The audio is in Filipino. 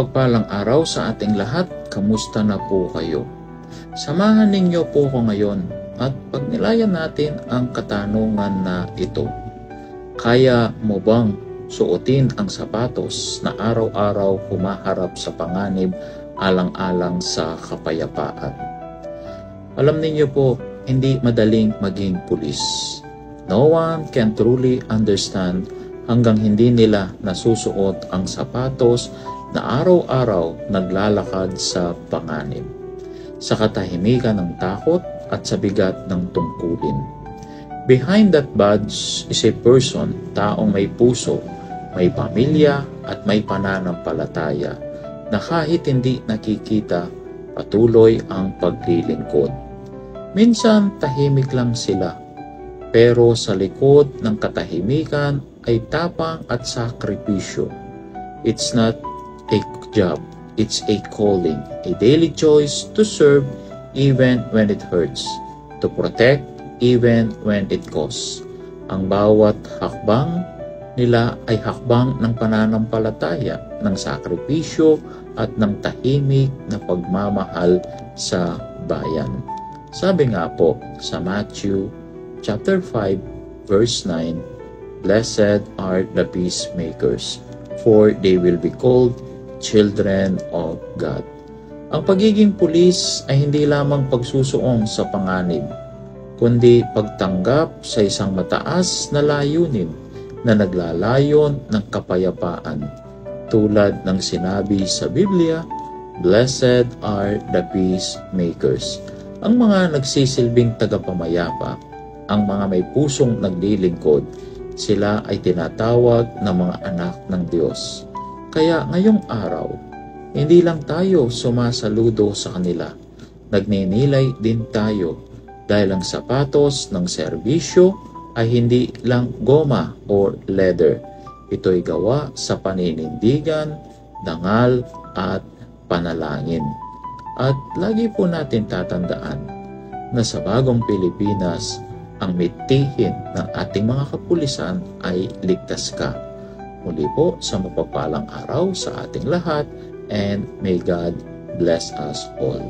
mapagpalang araw sa ating lahat. Kamusta na po kayo? Samahan ninyo po ko ngayon at pagnilayan natin ang katanungan na ito. Kaya mo bang suotin ang sapatos na araw-araw humaharap sa panganib alang-alang sa kapayapaan? Alam ninyo po, hindi madaling maging pulis. No one can truly understand hanggang hindi nila nasusuot ang sapatos na araw-araw naglalakad sa panganib, sa katahimikan ng takot at sa bigat ng tungkulin. Behind that badge is a person, taong may puso, may pamilya at may pananampalataya na kahit hindi nakikita, patuloy ang paglilingkod. Minsan tahimik lang sila, pero sa likod ng katahimikan ay tapang at sakripisyo. It's not a job, it's a calling, a daily choice to serve even when it hurts, to protect even when it costs. Ang bawat hakbang nila ay hakbang ng pananampalataya, ng sakripisyo at ng tahimik na pagmamahal sa bayan. Sabi nga po sa Matthew chapter 5 verse 9, "Blessed are the peacemakers, for they will be called children of God." Ang pagiging pulis ay hindi lamang pagsusuong sa panganib, kundi pagtanggap sa isang mataas na layunin na naglalayon ng kapayapaan. Tulad ng sinabi sa Biblia, "Blessed are the peacemakers." Ang mga nagsisilbing tagapamayapa, ang mga may pusong naglilingkod, sila ay tinatawag na mga anak ng Diyos. Kaya ngayong araw, hindi lang tayo sumasaludo sa kanila, nagninilay din tayo dahil ang sapatos ng serbisyo ay hindi lang goma or leather. Ito'y gawa sa paninindigan, dangal at panalangin. At lagi po natin tatandaan na sa bagong Pilipinas, ang mitihin ng ating mga kapulisan ay ligtas ka. Muli po sa mapagpalang araw sa ating lahat, and may God bless us all.